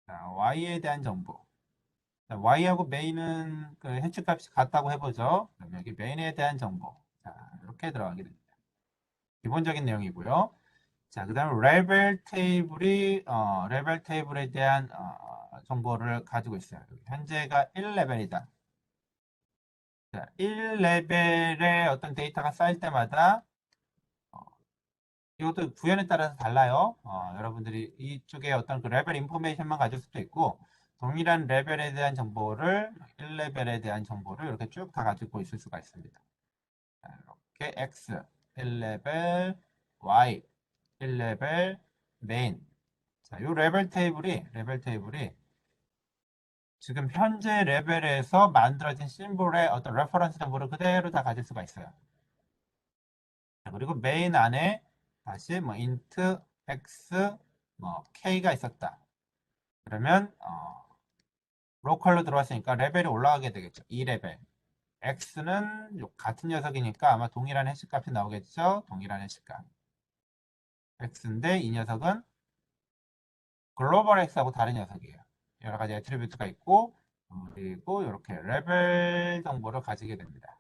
자, y에 대한 정보. 자, y하고 메인은 그 해축값이 같다고 해보죠. 그럼 여기 메인에 대한 정보. 자 이렇게 들어가게 됩니다. 기본적인 내용이고요. 자, 그 다음에 레벨 테이블에 대한 정보를 가지고 있어요. 현재가 1레벨이다. 자, 1레벨의 어떤 데이터가 쌓일 때마다 어, 이것도 구현에 따라서 달라요. 여러분들이 이쪽에 어떤 그 레벨 인포메이션만 가질 수도 있고 동일한 레벨에 대한 정보를 1레벨에 대한 정보를 이렇게 쭉 다 가지고 있을 수가 있습니다. 자, 이렇게 X 1레벨, Y 1레벨, 메인. 자, 이 레벨 테이블이 지금 현재 레벨에서 만들어진 심볼의 어떤 레퍼런스 정보를 그대로 다 가질 수가 있어요. 자, 그리고 메인 안에 다시 뭐 int x 뭐 k가 있었다. 그러면 로컬로 들어왔으니까 레벨이 올라가게 되겠죠. 2레벨. x는 같은 녀석이니까 아마 동일한 해시값이 나오겠죠. 동일한 해시값. x인데 이 녀석은 글로벌 x하고 다른 녀석이에요. 여러 가지 애트리뷰트가 있고 그리고 이렇게 레벨 정보를 가지게 됩니다.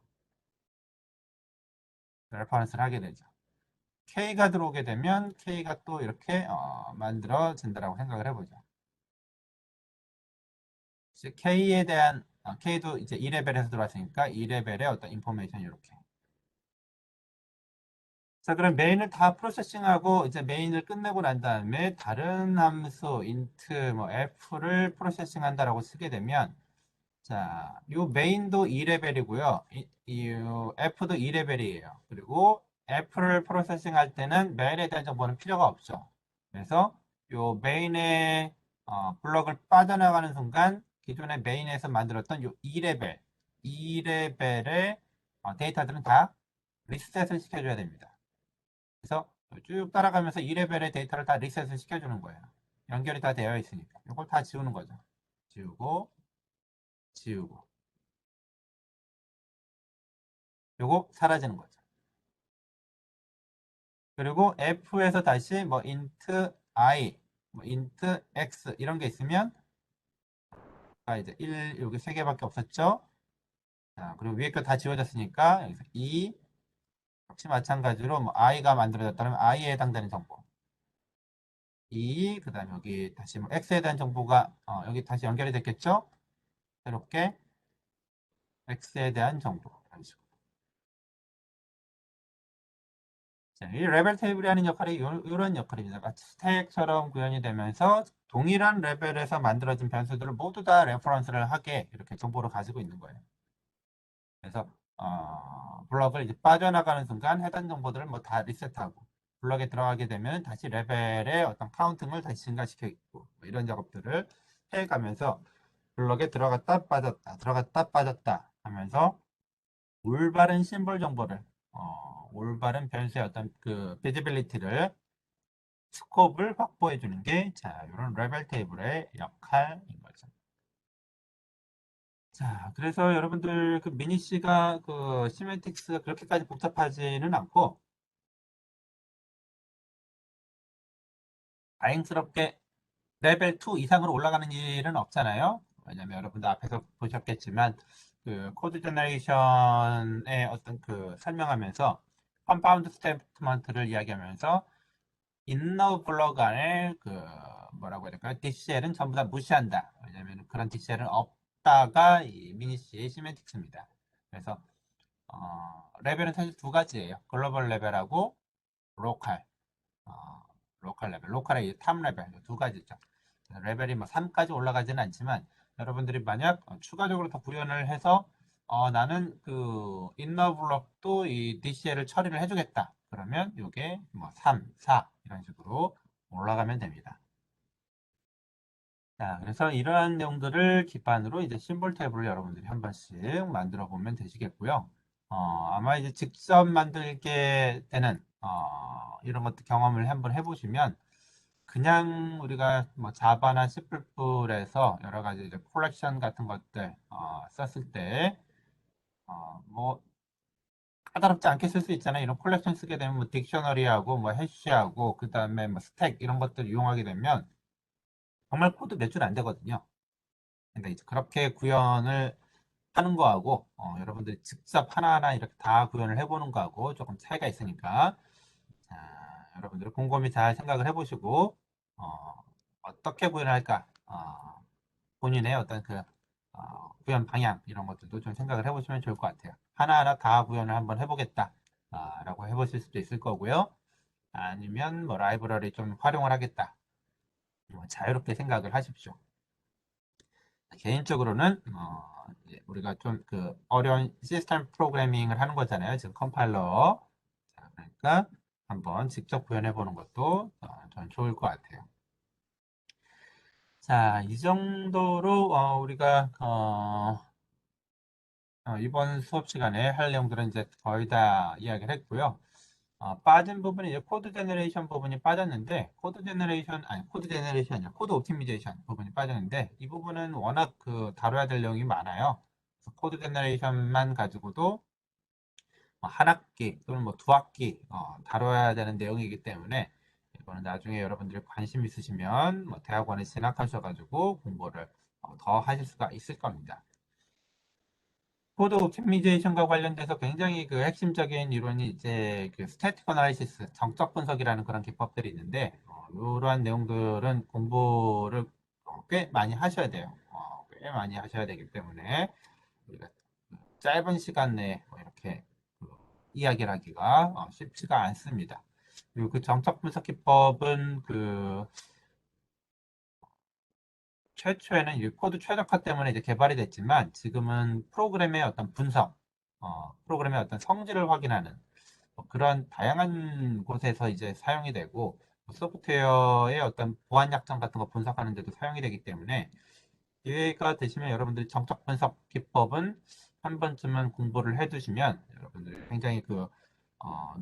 레퍼런스를 하게 되죠. K가 들어오게 되면 K가 또 이렇게 만들어진다라고 생각을 해보죠. K에 대한 K도 이제 2레벨에서 들어왔으니까 2레벨의 어떤 인포메이션 이렇게. 자, 그럼 메인을 다 프로세싱하고 이제 메인을 끝내고 난 다음에 다른 함수 int 뭐 f를 프로세싱한다라고 쓰게 되면 자, 요 메인도 2레벨이고요. 이 f도 2레벨이에요. 그리고 f를 프로세싱 할 때는 메인에 대한 정보는 필요가 없죠. 그래서 요 메인의 블럭을 빠져나가는 순간 기존의 메인에서 만들었던 요 2레벨의 데이터들은 다 리셋을 시켜줘야 됩니다. 그래서 쭉 따라가면서 2레벨의 데이터를 다 리셋을 시켜주는 거예요. 연결이 다 되어 있으니까. 이걸 다 지우는 거죠. 지우고, 지우고. 요거 사라지는 거죠. 그리고 f에서 다시 뭐 int i, 뭐 int x 이런 게 있으면 이제 1 여기 3개밖에 없었죠. 자, 그리고 위에 거 다 지워졌으니까 여기서 2 역시 마찬가지로 뭐 i가 만들어졌다면 i에 해당되는 정보 2 그다음에 여기 다시 뭐 x에 대한 정보가 여기 다시 연결이 됐겠죠. 이렇게 x에 대한 정보 이런 식으로. 자, 이 레벨 테이블이 하는 역할이 이런 역할입니다. 마치 스택처럼 구현이 되면서 동일한 레벨에서 만들어진 변수들을 모두 다 레퍼런스를 하게 이렇게 정보를 가지고 있는 거예요. 그래서 블럭을 이제 빠져나가는 순간 해당 정보들을 뭐 다 리셋하고 블럭에 들어가게 되면 다시 레벨의 어떤 카운팅을 다시 증가시켜 있고 뭐 이런 작업들을 해가면서 블럭에 들어갔다 빠졌다 하면서 올바른 심볼 정보를 올바른 변수의 어떤 그 비지빌리티를 스코프를 확보해 주는 게 자, 이런 레벨 테이블의 역할인 거죠. 자, 그래서 여러분들 그 미니C가 그 시멘틱스가 그렇게까지 복잡하지는 않고 다행스럽게 레벨 2 이상으로 올라가는 일은 없잖아요. 왜냐면 여러분들 앞에서 보셨겠지만 그 코드 제너레이션의 어떤 그 설명하면서 컴파운드 스테이트먼트를 이야기하면서 인너 블럭 안에 그 뭐라고 해야 될까요? DCL은 전부 다 무시한다. 왜냐면 그런 DCL은 없다가 이 미니C의 시멘틱스입니다. 그래서 레벨은 사실 두 가지예요. 글로벌 레벨하고 로컬. 어, 로컬 레벨. 로컬의 탑 레벨 두 가지죠. 레벨이 뭐 3까지 올라가지는 않지만 여러분들이 만약 추가적으로 더 구현을 해서 나는 그 인너 블럭도 이 DCL을 처리를 해주겠다. 그러면 이게 뭐 3, 4 이런 식으로 올라가면 됩니다. 자, 그래서 이러한 내용들을 기반으로 이제 심볼 탭을 여러분들이 한 번씩 만들어 보면 되시겠고요. 아마 이제 직접 만들게 되는, 이런 것도 경험을 한번 해보시면, 그냥 우리가 뭐 자바나 C++에서 여러 가지 이제 콜렉션 같은 것들, 썼을 때, 뭐, 까다롭지 않게 쓸 수 있잖아요. 이런 콜렉션 쓰게 되면 뭐 딕셔너리하고 뭐 해시하고 그 다음에 뭐 스택 이런 것들 이용하게 되면 정말 코드 몇 줄 안 되거든요. 근데 이제 그렇게 구현을 하는 거하고 여러분들이 직접 하나하나 이렇게 다 구현을 해보는 거하고 조금 차이가 있으니까 자, 여러분들 곰곰이 잘 생각을 해보시고 어떻게 구현을 할까 본인의 어떤 그 구현 방향 이런 것들도 좀 생각을 해보시면 좋을 것 같아요. 하나하나 다 구현을 한번 해보겠다 라고 해보실 수도 있을 거고요. 아니면 뭐 라이브러리 좀 활용을 하겠다. 뭐 자유롭게 생각을 하십시오. 개인적으로는 이제 우리가 좀 그 어려운 시스템 프로그래밍을 하는 거잖아요. 지금 컴파일러. 자, 그러니까 한번 직접 구현해 보는 것도 저는 좋을 것 같아요. 자, 이 정도로 우리가 이번 수업 시간에 할 내용들은 이제 거의 다 이야기를 했고요. 빠진 부분이 이제 코드 제너레이션 부분이 빠졌는데, 코드 제너레이션이 아니라 코드 옵티미제이션 부분이 빠졌는데, 이 부분은 워낙 그 다뤄야 될 내용이 많아요. 그래서 코드 제너레이션만 가지고도 한 학기 또는 뭐 두 학기 다뤄야 되는 내용이기 때문에, 이거는 나중에 여러분들이 관심 있으시면 뭐 대학원에 진학하셔가지고 공부를 더 하실 수가 있을 겁니다. 코드 옵티미제이션과 관련돼서 굉장히 그 핵심적인 이론이 이제 그 스태틱 어널리시스, 정적 분석이라는 그런 기법들이 있는데, 이러한 내용들은 공부를 꽤 많이 하셔야 돼요. 꽤 많이 하셔야 되기 때문에 우리가 짧은 시간 내에 뭐 이렇게 그 이야기를 하기가 쉽지가 않습니다. 그리고 그 정적 분석 기법은 그 최초에는 이 코드 최적화 때문에 이제 개발이 됐지만 지금은 프로그램의 어떤 분석, 프로그램의 어떤 성질을 확인하는 뭐 그런 다양한 곳에서 이제 사용이 되고 뭐 소프트웨어의 어떤 보안 약점 같은 거 분석하는 데도 사용이 되기 때문에 기회가 되시면 여러분들이 정적 분석 기법은 한 번쯤은 공부를 해두시면 여러분들이 굉장히 그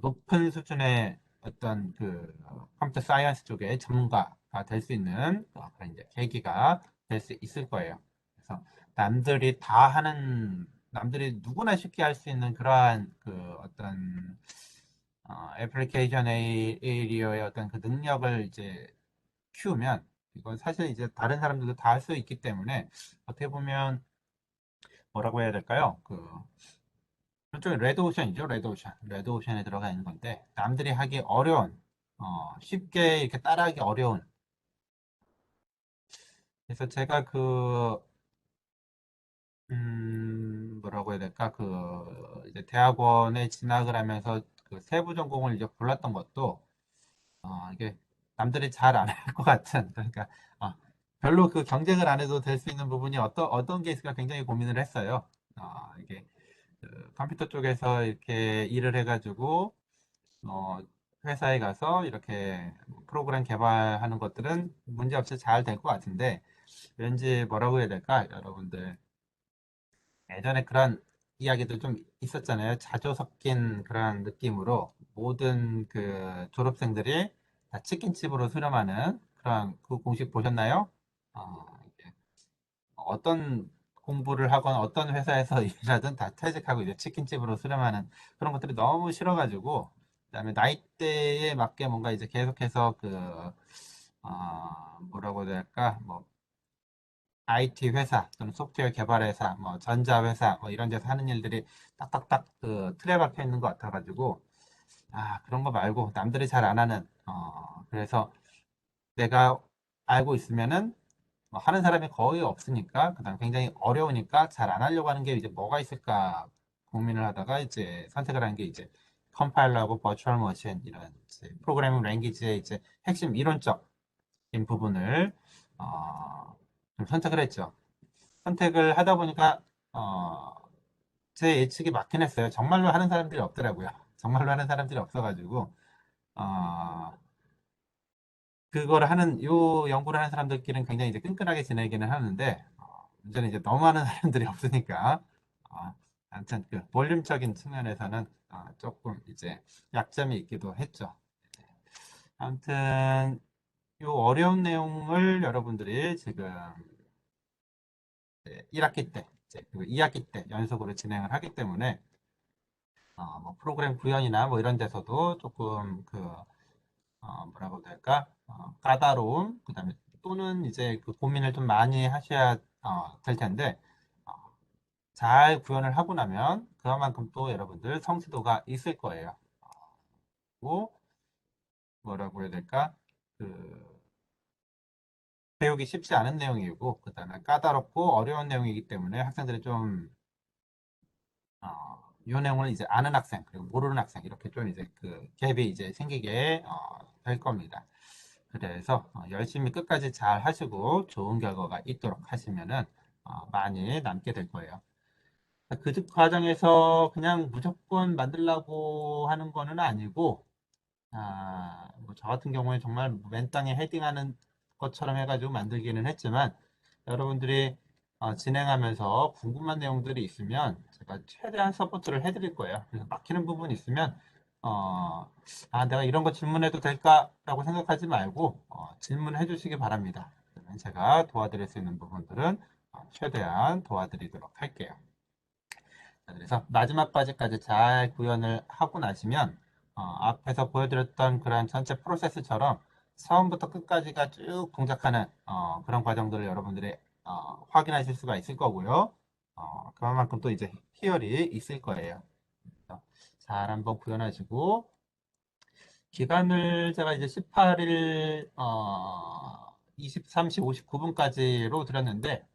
높은 수준의 어떤 그 컴퓨터 사이언스 쪽의 전문가가 될 수 있는 그런 이제 계기가 될 수 있을 거예요. 그래서 남들이 누구나 쉽게 할 수 있는 그러한 그 어떤 애플리케이션 에이리어의 어떤 그 능력을 이제 키우면 이건 사실 이제 다른 사람들도 다 할 수 있기 때문에 어떻게 보면 뭐라고 해야 될까요? 이쪽에 레드오션이죠, 레드오션. 레드오션에 들어가 있는 건데 남들이 하기 어려운, 쉽게 이렇게 따라하기 어려운. 그래서 제가 뭐라고 해야 될까? 이제 대학원에 진학을 하면서 그 세부 전공을 이제 골랐던 것도 이게 남들이 잘 안 할 것 같은, 그러니까, 어, 별로 그 경쟁을 안 해도 될 수 있는 부분이 어떤 게 있을까 굉장히 고민을 했어요. 이게 컴퓨터 쪽에서 이렇게 일을 해가지고, 어, 회사에 가서 이렇게 프로그램 개발하는 것들은 문제없이 잘 될 것 같은데, 왠지 뭐라고 해야 될까? 여러분들, 예전에 그런 이야기도 좀 있었잖아요. 자조 섞인 그런 느낌으로 모든 그 졸업생들이 다 치킨집으로 수렴하는 그런 그 공식 보셨나요? 이게 어떤 공부를 하건 어떤 회사에서 일하든 다 퇴직하고 이제 치킨집으로 수렴하는 그런 것들이 너무 싫어가지고 그다음에 나이대에 맞게 뭔가 이제 계속해서 뭐라고 해야 될까? 뭐 IT 회사 또는 소프트웨어 개발 회사, 뭐 전자 회사 뭐 이런 데서 하는 일들이 딱딱딱 그 틀에 박혀 있는 것 같아가지고 그런 거 말고 남들이 잘 안 하는 그래서 내가 알고 있으면은 뭐 하는 사람이 거의 없으니까 그다음 굉장히 어려우니까 잘 안 하려고 하는 게 이제 뭐가 있을까 고민을 하다가 이제 선택을 한 게 이제 컴파일러하고 버추얼 머신 이런 이제 프로그래밍 랭귀지의 이제 핵심 이론적인 부분을 어, 좀 선택을 했죠. 선택을 하다 보니까 어, 제 예측이 맞긴 했어요. 정말로 하는 사람들이 없더라고요. 정말로 하는 사람들이 없어가지고 어, 그거를 하는, 요 연구를 하는 사람들끼리는 굉장히 이제 끈끈하게 지내기는 하는데, 문제는 이제 너무 많은 사람들이 없으니까, 어, 아무튼 그 볼륨적인 측면에서는 조금 이제 약점이 있기도 했죠. 아무튼, 요 어려운 내용을 여러분들이 지금 1학기 때, 이제 그리고 2학기 때 연속으로 진행을 하기 때문에, 뭐 프로그램 구현이나 뭐 이런 데서도 조금 뭐라고 해야 될까? 까다로움, 그다음에 또는 이제 그 고민을 좀 많이 하셔야 될 텐데, 어, 잘 구현을 하고 나면 그만큼 또 여러분들 성취도가 있을 거예요. 또 뭐라고 해야 될까? 그 배우기 쉽지 않은 내용이고, 그다음에 까다롭고 어려운 내용이기 때문에 학생들이 좀 이 내용을 이제 아는 학생 그리고 모르는 학생 이렇게 좀 이제 그 갭이 이제 생기게 될 겁니다. 그래서 열심히 끝까지 잘 하시고 좋은 결과가 있도록 하시면은 많이 남게 될 거예요. 그 과정에서 그냥 무조건 만들라고 하는 거는 아니고, 뭐저 같은 경우에 정말 맨 땅에 헤딩하는 것처럼 해가지고 만들기는 했지만, 여러분들이 진행하면서 궁금한 내용들이 있으면 제가 최대한 서포트를 해드릴 거예요. 그래서 막히는 부분이 있으면, 내가 이런 거 질문해도 될까라고 생각하지 말고, 질문해 주시기 바랍니다. 그러면 제가 도와드릴 수 있는 부분들은 최대한 도와드리도록 할게요. 그래서 마지막까지까지 잘 구현을 하고 나시면 앞에서 보여드렸던 그런 전체 프로세스처럼 처음부터 끝까지가 쭉 동작하는 그런 과정들을 여러분들이 확인하실 수가 있을 거고요. 그만큼 또 이제 희열이 있을 거예요. 그래서 잘 한번 구현하시고 기간을 제가 이제 18일 23시 59분까지로 드렸는데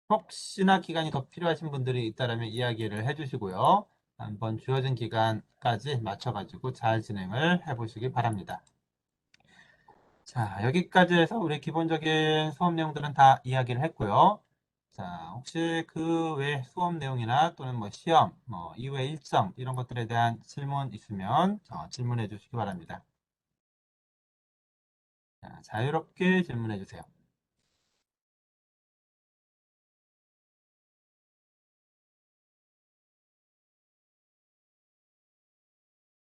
혹시나 기간이 더 필요하신 분들이 있다면 이야기를 해주시고요. 한번 주어진 기간까지 맞춰가지고 잘 진행을 해보시기 바랍니다. 자, 여기까지 해서 우리 기본적인 수업 내용들은 다 이야기를 했고요. 자, 혹시 그 외 수업 내용이나 또는 뭐 시험, 뭐 이후의 일정 이런 것들에 대한 질문 있으면 질문해 주시기 바랍니다. 자, 자유롭게 질문해 주세요.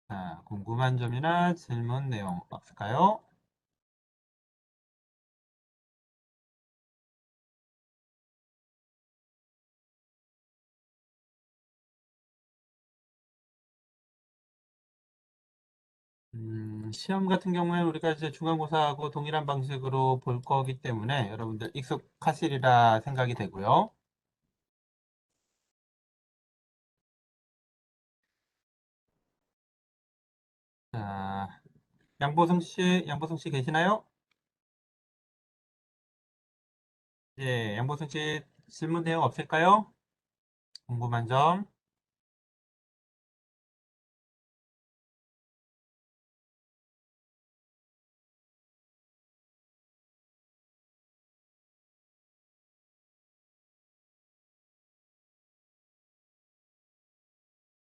자, 궁금한 점이나 질문 내용 없을까요? 시험 같은 경우에 우리가 이제 중간고사하고 동일한 방식으로 볼 거기 때문에 여러분들 익숙하시리라 생각이 되고요. 자, 양보승 씨 계시나요? 예, 양보승 씨 질문 내용 없을까요? 궁금한 점.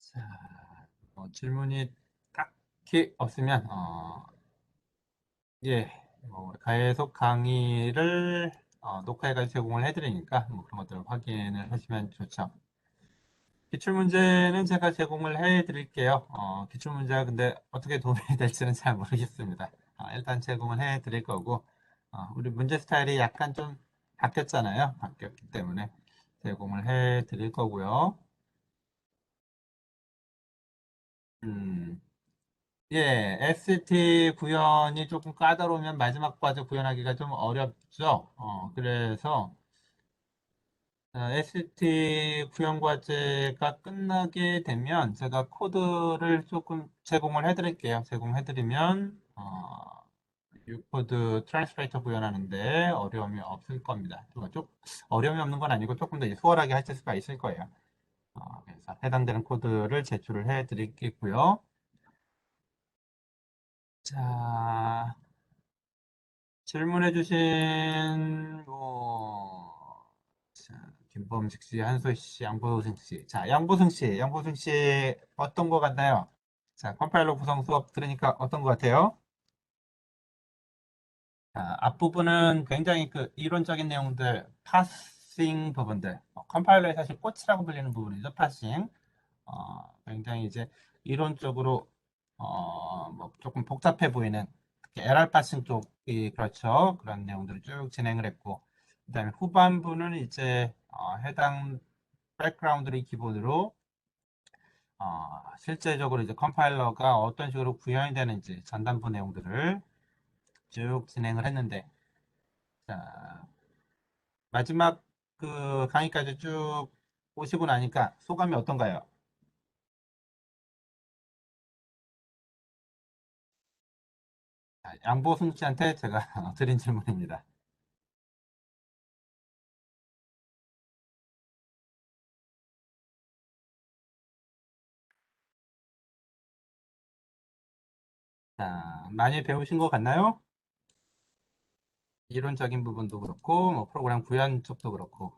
자, 질문이 딱히 없으면, 예, 계속 강의를 녹화해가지고 제공을 해드리니까 뭐 그런 것들을 확인을 하시면 좋죠. 기출문제는 제가 제공을 해드릴게요. 기출문제가 근데 어떻게 도움이 될지는 잘 모르겠습니다. 일단 제공을 해드릴 거고, 우리 문제 스타일이 약간 좀 바뀌었잖아요. 바뀌었기 때문에 제공을 해드릴 거고요. 음, 예, ST 구현이 조금 까다로우면 마지막 과제 구현하기가 좀 어렵죠. 그래서 ST 구현 과제가 끝나게 되면 제가 코드를 조금 제공을 해드릴게요. 제공해드리면 유코드 트랜스레이터 구현하는데 어려움이 없을 겁니다. 어려움이 없는 건 아니고 조금 더 수월하게 하실 수가 있을 거예요. 그래서 해당되는 코드를 제출을 해드리겠고요. 자, 질문해주신 자, 김범식 씨, 한소희 씨, 양보승 씨. 자, 양보승 씨 어떤 거 같나요? 자, 컴파일러 구성 수업 들으니까 어떤 것 같아요? 자, 앞부분은 굉장히 그 이론적인 내용들, 파싱 부분들, 컴파일러의 사실 꽃이라고 불리는 부분이죠, 파싱. 굉장히 이제 이론적으로 뭐 조금 복잡해 보이는 특히 LR 파싱 쪽이 그렇죠. 그런 내용들을 쭉 진행을 했고, 그다음에 후반부는 이제 해당 백그라운드를 기본으로 실제적으로 이제 컴파일러가 어떤 식으로 구현이 되는지 전단부 내용들을 쭉 진행을 했는데, 자, 마지막 그 강의까지 쭉 보시고 나니까 소감이 어떤가요? 자, 양보승 씨한테 제가 드린 질문입니다. 자, 많이 배우신 것 같나요? 이론적인 부분도 그렇고, 뭐 프로그램 구현 쪽도 그렇고.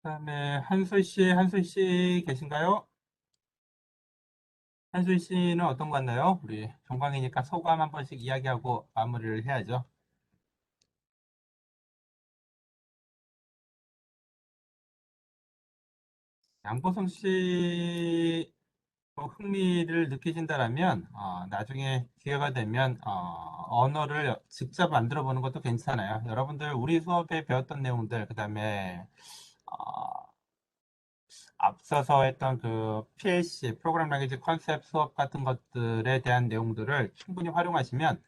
그다음에 한솔 씨 계신가요? 한솔 씨는 어떤 것 같나요? 우리 종강이니까 소감 한 번씩 이야기하고 마무리를 해야죠. 양보성 씨 흥미를 느끼신다라면 나중에 기회가 되면 언어를 직접 만들어 보는 것도 괜찮아요. 여러분들 우리 수업에 배웠던 내용들 그다음에 앞서서 했던 그 PLC 프로그램 랭귀지 컨셉 수업 같은 것들에 대한 내용들을 충분히 활용하시면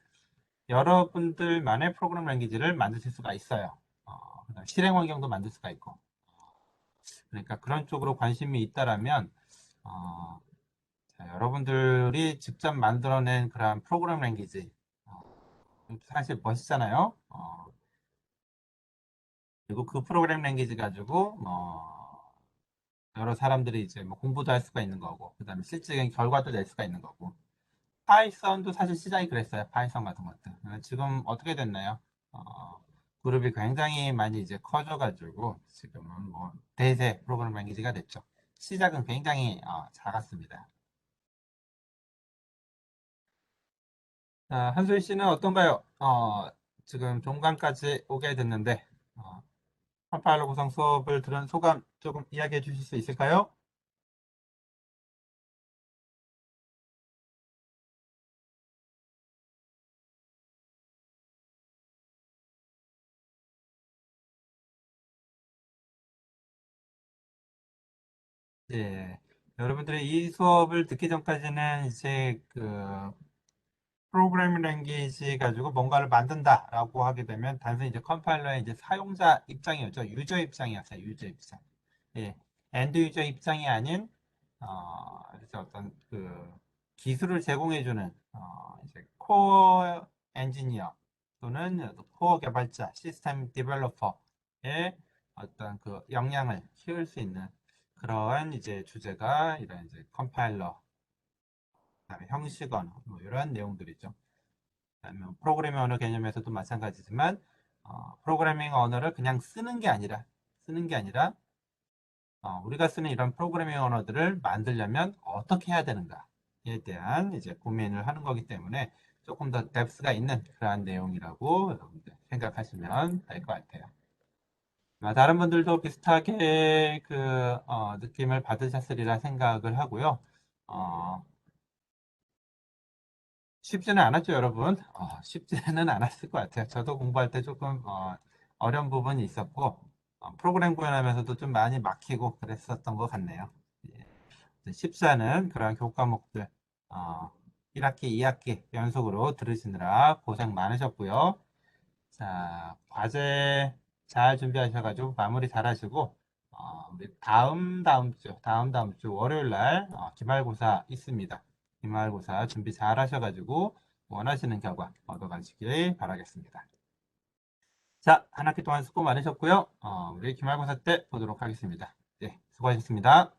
여러분들만의 프로그램 랭귀지를 만드실 수가 있어요. 그다음 실행 환경도 만들 수가 있고. 그러니까 그런 쪽으로 관심이 있다라면 어, 자, 여러분들이 직접 만들어낸 그런 프로그램 랭귀지 사실 멋있잖아요. 그리고 그 프로그램 랭귀지 가지고 여러 사람들이 이제 뭐 공부도 할 수가 있는 거고, 그다음에 실질적인 결과도 낼 수가 있는 거고. 파이썬도 사실 시작이 그랬어요. 파이썬 같은 것들. 지금 어떻게 됐나요? 어, 그룹이 굉장히 많이 이제 커져가지고 지금은 뭐 대세 프로그램 랭귀지가 됐죠. 시작은 굉장히 작았습니다. 자, 한소희 씨는 어떤가요? 지금 종강까지 오게 됐는데 컴파일러 구성 수업을 들은 소감 조금 이야기해 주실 수 있을까요? 네. 여러분들이 이 수업을 듣기 전까지는 이제 그 프로그래밍 랭귀지 가지고 뭔가를 만든다라고 하게 되면 단순히 이제 컴파일러의 이제 사용자 입장이었죠. 유저 입장이었어요. 유저 입장. 예. 엔드 유저 입장이 아닌 그래서 어떤 그 기술을 제공해주는 이제 코어 엔지니어 또는 코어 개발자, 시스템 디벨로퍼의 어떤 그 역량을 키울 수 있는 그러한 이제 주제가 이런 이제 컴파일러, 그다음에 형식 언어 뭐 이런 내용들이죠. 그다음에 프로그래밍 언어 개념에서도 마찬가지지만 프로그래밍 언어를 그냥 쓰는 게 아니라 우리가 쓰는 이런 프로그래밍 언어들을 만들려면 어떻게 해야 되는가에 대한 이제 고민을 하는 거기 때문에 조금 더 뎁스가 있는 그러한 내용이라고 여러분들 생각하시면 될 것 같아요. 다른 분들도 비슷하게 그 느낌을 받으셨으리라 생각을 하고요. 어, 쉽지는 않았죠, 여러분. 쉽지는 않았을 것 같아요. 저도 공부할 때 조금 어려운 부분이 있었고 프로그램 구현하면서도 좀 많이 막히고 그랬었던 것 같네요. 예. 쉽지 않은 그런 교과목들 1학기, 2학기 연속으로 들으시느라 고생 많으셨고요. 자, 과제 잘 준비하셔가지고 마무리 잘 하시고 우리 다음 주 월요일 날 기말고사 있습니다. 기말고사 준비 잘 하셔가지고 원하시는 결과 얻어가시길 바라겠습니다. 자, 한 학기 동안 수고 많으셨고요. 우리 기말고사 때 보도록 하겠습니다. 네, 수고하셨습니다.